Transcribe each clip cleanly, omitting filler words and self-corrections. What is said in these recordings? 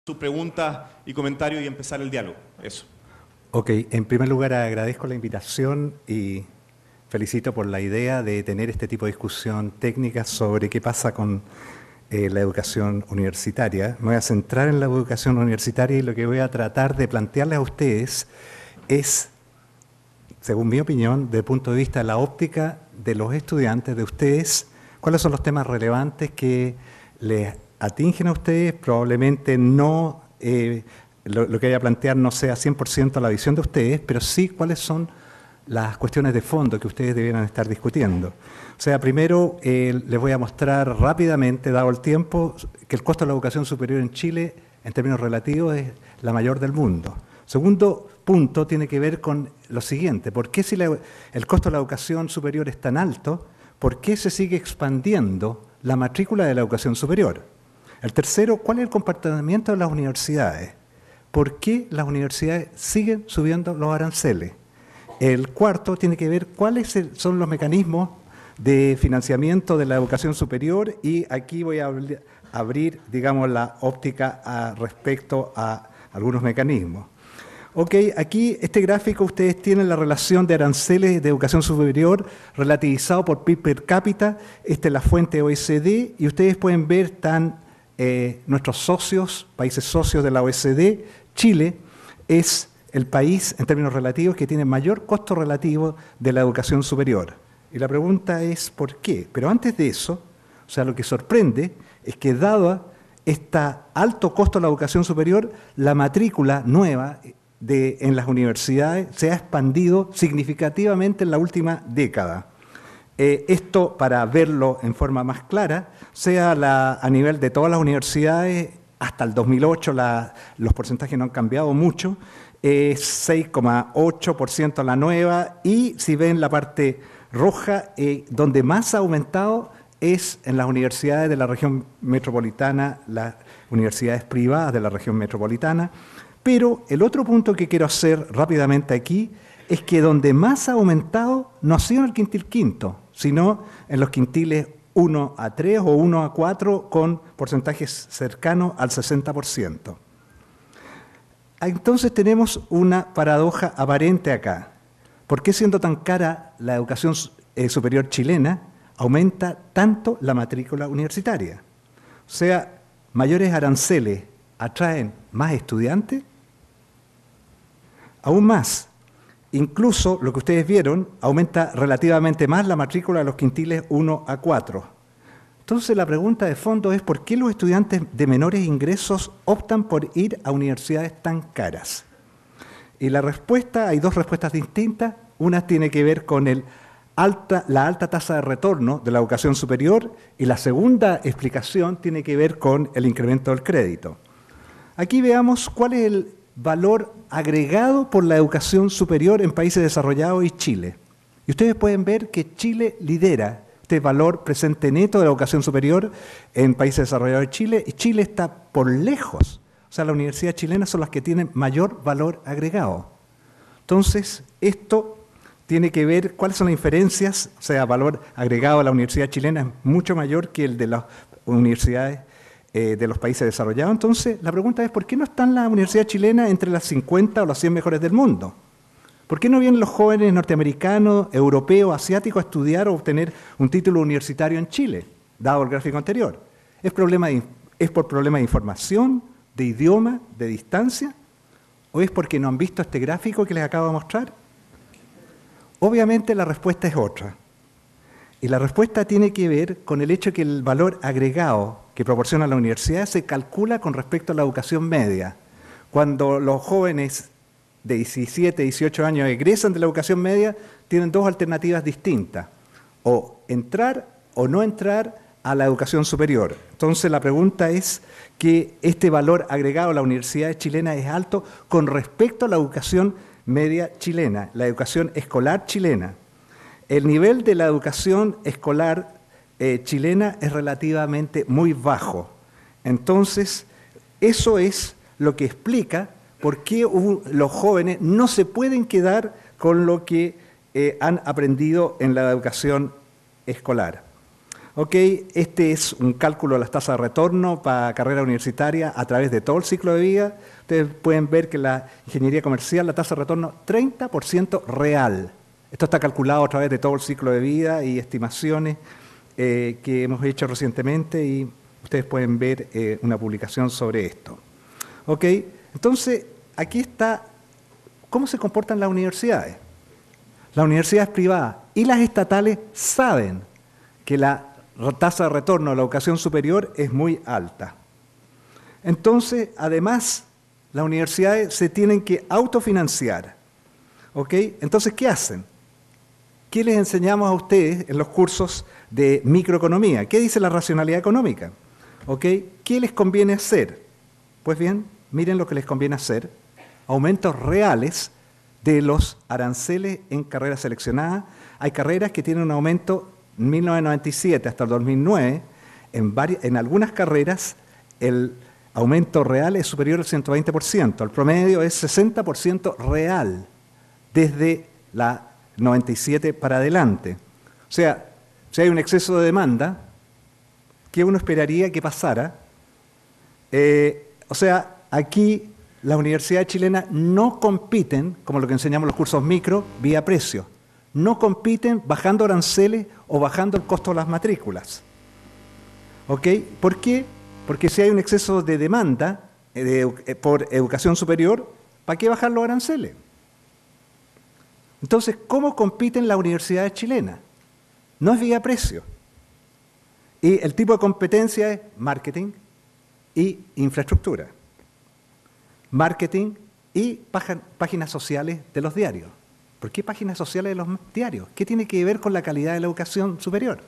sus preguntas y comentarios y empezar el diálogo. Eso. Ok, en primer lugar agradezco la invitación y felicito por la idea de tener este tipo de discusión técnica sobre qué pasa con la educación universitaria. Me voy a centrar en la educación universitaria y lo que voy a tratar de plantearles a ustedes es, según mi opinión, desde el punto de vista de la óptica de los estudiantes, de ustedes, cuáles son los temas relevantes que les atingen a ustedes. Probablemente no, lo que voy a plantear no sea 100% la visión de ustedes, pero sí cuáles son las cuestiones de fondo que ustedes debieran estar discutiendo. O sea, primero les voy a mostrar rápidamente, dado el tiempo, que el costo de la educación superior en Chile, en términos relativos, es la mayor del mundo. Segundo punto tiene que ver con lo siguiente: ¿por qué si el costo de la educación superior es tan alto, por qué se sigue expandiendo la matrícula de la educación superior? El tercero, ¿cuál es el comportamiento de las universidades? ¿Por qué las universidades siguen subiendo los aranceles? El cuarto tiene que ver cuáles son los mecanismos de financiamiento de la educación superior, y aquí voy a abrir, digamos, la óptica respecto a algunos mecanismos. Ok, aquí este gráfico ustedes tienen la relación de aranceles de educación superior relativizado por PIB per cápita. Esta es la fuente OECD y ustedes pueden ver nuestros socios, países socios de la OECD. Chile es el país en términos relativos que tiene mayor costo relativo de la educación superior. Y la pregunta es ¿por qué? Pero antes de eso, o sea, lo que sorprende es que dado este alto costo de la educación superior, la matrícula nueva en las universidades se ha expandido significativamente en la última década. Esto, para verlo en forma más clara, a nivel de todas las universidades, hasta el 2008 los porcentajes no han cambiado mucho, 6,8% la nueva, y si ven la parte roja, donde más ha aumentado es en las universidades de la región metropolitana, las universidades privadas de la región metropolitana. Pero el otro punto que quiero hacer rápidamente aquí es que donde más ha aumentado no ha sido en el quintil quinto, sino en los quintiles 1 a 3 o 1 a 4 con porcentajes cercanos al 60%. Entonces tenemos una paradoja aparente acá. ¿Por qué, siendo tan cara la educación superior chilena, aumenta tanto la matrícula universitaria? O sea, mayores aranceles atraen más estudiantes. Aún más, incluso lo que ustedes vieron, aumenta relativamente más la matrícula de los quintiles 1 a 4. Entonces la pregunta de fondo es ¿por qué los estudiantes de menores ingresos optan por ir a universidades tan caras? Y la respuesta, hay dos respuestas distintas. Una tiene que ver con la alta tasa de retorno de la educación superior, y la segunda explicación tiene que ver con el incremento del crédito. Aquí veamos cuál es el valor agregado por la educación superior en países desarrollados y Chile. Y ustedes pueden ver que Chile lidera este valor presente neto de la educación superior en países desarrollados y Chile está por lejos. O sea, las universidades chilenas son las que tienen mayor valor agregado. Entonces, esto tiene que ver cuáles son las diferencias. O sea, valor agregado de la universidad chilena es mucho mayor que el de las universidades de los países desarrollados. Entonces, la pregunta es, ¿por qué no están las universidades chilenas entre las 50 o las 100 mejores del mundo? ¿Por qué no vienen los jóvenes norteamericanos, europeos, asiáticos a estudiar o obtener un título universitario en Chile, dado el gráfico anterior? ¿Es por problema de información, de idioma, de distancia? ¿O es porque no han visto este gráfico que les acabo de mostrar? Obviamente la respuesta es otra. Y la respuesta tiene que ver con el hecho que el valor agregado que proporciona la universidad se calcula con respecto a la educación media. Cuando los jóvenes de 17, 18 años egresan de la educación media, tienen dos alternativas distintas: o entrar o no entrar a la educación superior. Entonces la pregunta es que este valor agregado a la universidad chilena es alto con respecto a la educación media chilena, la educación escolar chilena. El nivel de la educación escolar chilena es relativamente muy bajo. Entonces, eso es lo que explica por qué los jóvenes no se pueden quedar con lo que han aprendido en la educación escolar. Ok, este es un cálculo de las tasas de retorno para carrera universitaria a través de todo el ciclo de vida. Ustedes pueden ver que la ingeniería comercial, la tasa de retorno 30% real. Esto está calculado a través de todo el ciclo de vida y estimaciones que hemos hecho recientemente y ustedes pueden ver una publicación sobre esto. Ok, entonces aquí está cómo se comportan las universidades. Las universidades privadas y las estatales saben que la tasa de retorno a la educación superior es muy alta. Entonces, además, las universidades se tienen que autofinanciar. ¿Ok? Entonces, ¿qué hacen? ¿Qué les enseñamos a ustedes en los cursos de microeconomía? ¿Qué dice la racionalidad económica? ¿Ok? ¿Qué les conviene hacer? Pues bien, miren lo que les conviene hacer. Aumentos reales de los aranceles en carreras seleccionadas. Hay carreras que tienen un aumento 1997 hasta el 2009, en algunas carreras el aumento real es superior al 120%, el promedio es 60% real desde la 97 para adelante. O sea, si hay un exceso de demanda, ¿qué uno esperaría que pasara? O sea, aquí las universidades chilenas no compiten, como lo que enseñamos en los cursos micro, vía precio. No compiten bajando aranceles o bajando el costo de las matrículas. ¿Ok? ¿Por qué? Porque si hay un exceso de demanda por educación superior, ¿para qué bajar los aranceles? Entonces, ¿cómo compiten las universidades chilenas? No es vía precio. Y el tipo de competencia es marketing y infraestructura. Marketing y páginas sociales de los diarios. ¿Por qué páginas sociales de los diarios? ¿Qué tiene que ver con la calidad de la educación superior?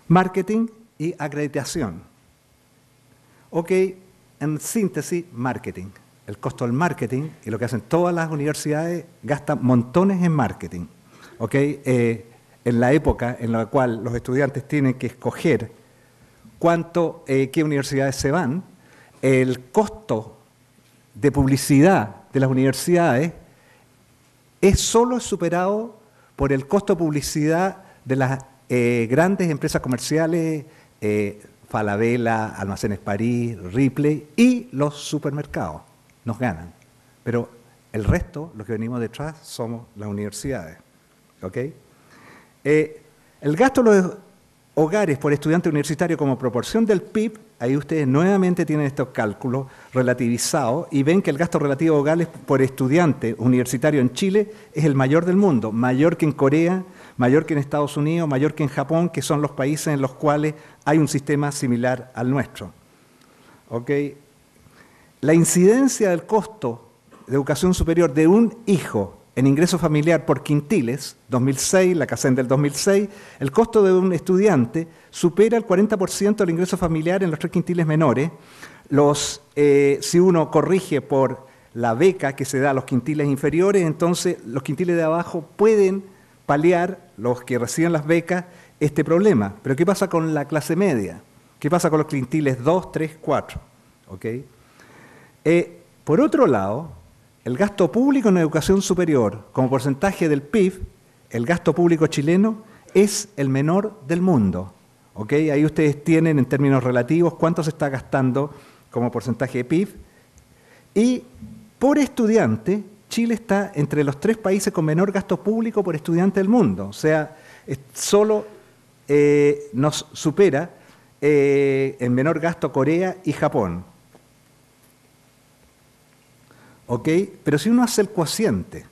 Marketing y acreditación. Ok, en síntesis, marketing. El costo del marketing, y lo que hacen todas las universidades, gastan montones en marketing. Ok, en la época en la cual los estudiantes tienen que escoger qué universidades se van, el costo de publicidad de las universidades solo superado por el costo de publicidad de las grandes empresas comerciales, Falabella, Almacenes París, Ripley y los supermercados. Nos ganan. Pero el resto, los que venimos detrás, somos las universidades. ¿Ok? El gasto de los hogares por estudiante universitario como proporción del PIB, ahí ustedes nuevamente tienen estos cálculos relativizados y ven que el gasto relativo de hogares por estudiante universitario en Chile es el mayor del mundo, mayor que en Corea, mayor que en Estados Unidos, mayor que en Japón, que son los países en los cuales hay un sistema similar al nuestro. ¿Ok? La incidencia del costo de educación superior de un hijo en ingreso familiar por quintiles, 2006, la CACEN del 2006, el costo de un estudiante supera el 40% del ingreso familiar en los 3 quintiles menores. Si uno corrige por la beca que se da a los quintiles inferiores, entonces los quintiles de abajo pueden paliar, los que reciben las becas, este problema. Pero ¿qué pasa con la clase media? ¿Qué pasa con los quintiles 2, 3, 4? ¿Okay? Por otro lado, el gasto público en educación superior, como porcentaje del PIB, el gasto público chileno es el menor del mundo. ¿Okay? Ahí ustedes tienen en términos relativos cuánto se está gastando como porcentaje de PIB. Y por estudiante, Chile está entre los 3 países con menor gasto público por estudiante del mundo. O sea, solo nos supera en menor gasto Corea y Japón. ¿Ok? Pero si uno hace el cociente,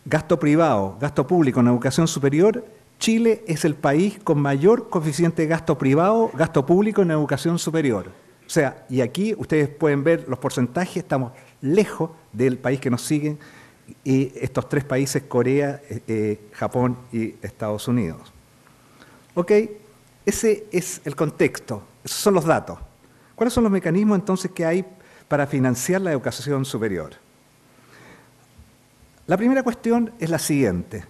gasto privado, gasto público en educación superior, Chile es el país con mayor coeficiente de gasto privado, gasto público en educación superior. O sea, y aquí ustedes pueden ver los porcentajes, estamos lejos del país que nos sigue, y estos 3 países, Corea, Japón y Estados Unidos. ¿Ok? Ese es el contexto, esos son los datos. ¿Cuáles son los mecanismos entonces que hay para financiar la educación superior? La primera cuestión es la siguiente.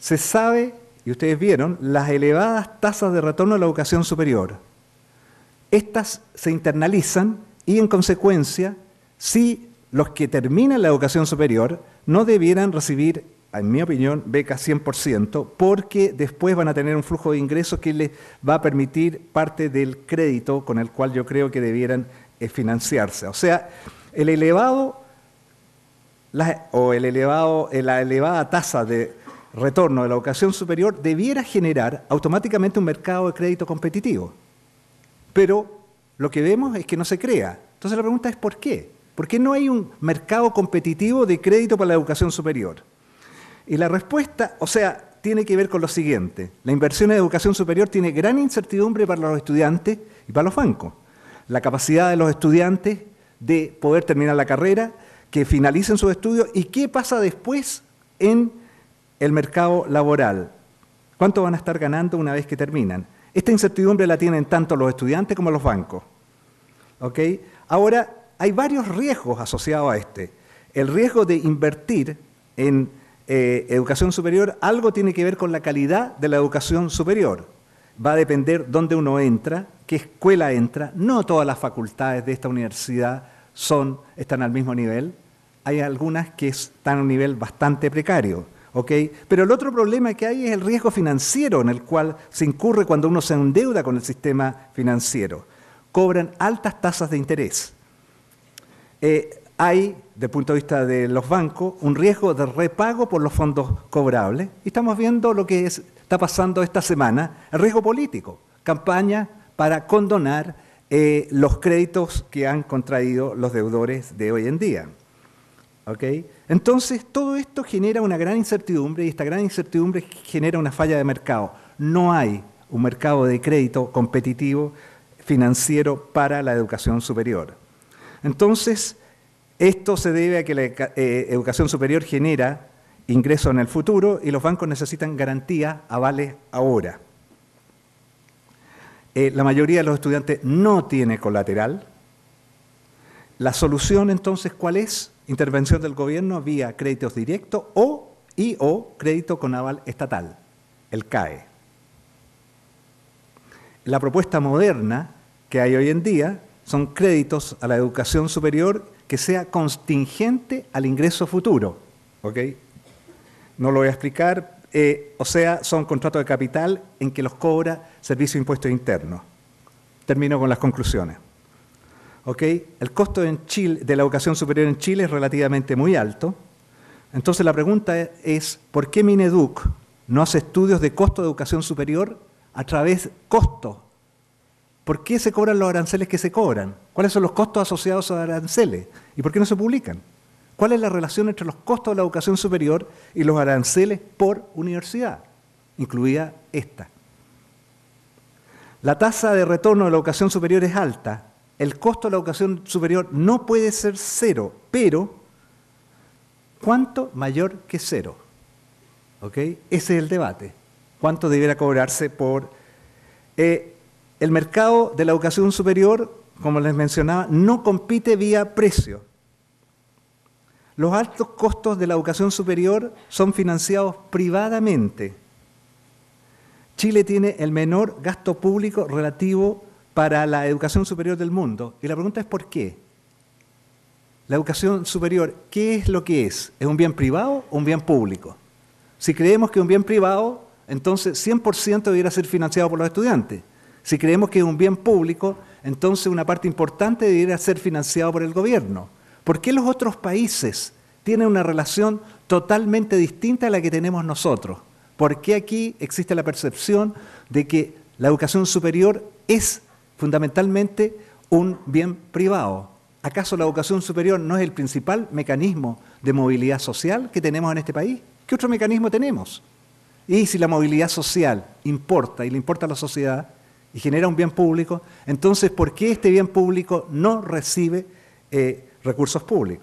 Se sabe, y ustedes vieron, las elevadas tasas de retorno a la educación superior. Estas se internalizan y, en consecuencia, si los que terminan la educación superior no debieran recibir en mi opinión, beca 100%, porque después van a tener un flujo de ingresos que les va a permitir parte del crédito con el cual yo creo que debieran financiarse. O sea, la elevada tasa de retorno de la educación superior debiera generar automáticamente un mercado de crédito competitivo. Pero lo que vemos es que no se crea. Entonces la pregunta es ¿por qué? ¿Por qué no hay un mercado competitivo de crédito para la educación superior? Y la respuesta, tiene que ver con lo siguiente. La inversión en educación superior tiene gran incertidumbre para los estudiantes y para los bancos. La capacidad de los estudiantes de poder terminar la carrera, que finalicen sus estudios y qué pasa después en el mercado laboral. ¿Cuánto van a estar ganando una vez que terminan? Esta incertidumbre la tienen tanto los estudiantes como los bancos. ¿Ok? Ahora, hay varios riesgos asociados a este. El riesgo de invertir en educación superior, algo tiene que ver con la calidad de la educación superior. Va a depender dónde uno entra, qué escuela entra. No todas las facultades de esta universidad están al mismo nivel. Hay algunas que están a un nivel bastante precario. ¿Okay? Pero el otro problema que hay es el riesgo financiero en el cual se incurre cuando uno se endeuda con el sistema financiero. Cobran altas tasas de interés. Hay, desde el punto de vista de los bancos, un riesgo de repago por los fondos cobrables. Y estamos viendo lo que está pasando esta semana, el riesgo político, campaña para condonar los créditos que han contraído los deudores de hoy en día. ¿Okay? Entonces, todo esto genera una gran incertidumbre y esta gran incertidumbre genera una falla de mercado. No hay un mercado de crédito competitivo financiero para la educación superior. Entonces, esto se debe a que la educación superior genera ingresos en el futuro y los bancos necesitan garantías, avales ahora. La mayoría de los estudiantes no tiene colateral. La solución, entonces, ¿cuál es? Intervención del gobierno vía créditos directos o crédito con aval estatal, el CAE. La propuesta moderna que hay hoy en día son créditos a la educación superior que sea contingente al ingreso futuro. ¿Okay? No lo voy a explicar. Son contratos de capital en que los cobra Servicio de Impuestos Internos. Termino con las conclusiones. ¿Okay? El costo en Chile, de la educación superior en Chile es relativamente muy alto. Entonces la pregunta es, ¿por qué Mineduc no hace estudios de costo de educación superior a través de costos? ¿Por qué se cobran los aranceles que se cobran? ¿Cuáles son los costos asociados a aranceles? ¿Y por qué no se publican? ¿Cuál es la relación entre los costos de la educación superior y los aranceles por universidad, incluida esta? La tasa de retorno de la educación superior es alta. El costo de la educación superior no puede ser cero, pero ¿cuánto mayor que cero? ¿Okay? Ese es el debate. ¿Cuánto debiera cobrarse por...? El mercado de la educación superior, como les mencionaba, no compite vía precio. Los altos costos de la educación superior son financiados privadamente. Chile tiene el menor gasto público relativo para la educación superior del mundo. Y la pregunta es ¿por qué? La educación superior, ¿qué es lo que es? ¿Es un bien privado o un bien público? Si creemos que es un bien privado, entonces 100% debiera ser financiado por los estudiantes. Si creemos que es un bien público, entonces una parte importante debería ser financiado por el gobierno. ¿Por qué los otros países tienen una relación totalmente distinta a la que tenemos nosotros? ¿Por qué aquí existe la percepción de que la educación superior es fundamentalmente un bien privado? ¿Acaso la educación superior no es el principal mecanismo de movilidad social que tenemos en este país? ¿Qué otro mecanismo tenemos? Y si la movilidad social importa y le importa a la sociedad, y genera un bien público, entonces, ¿por qué este bien público no recibe recursos públicos?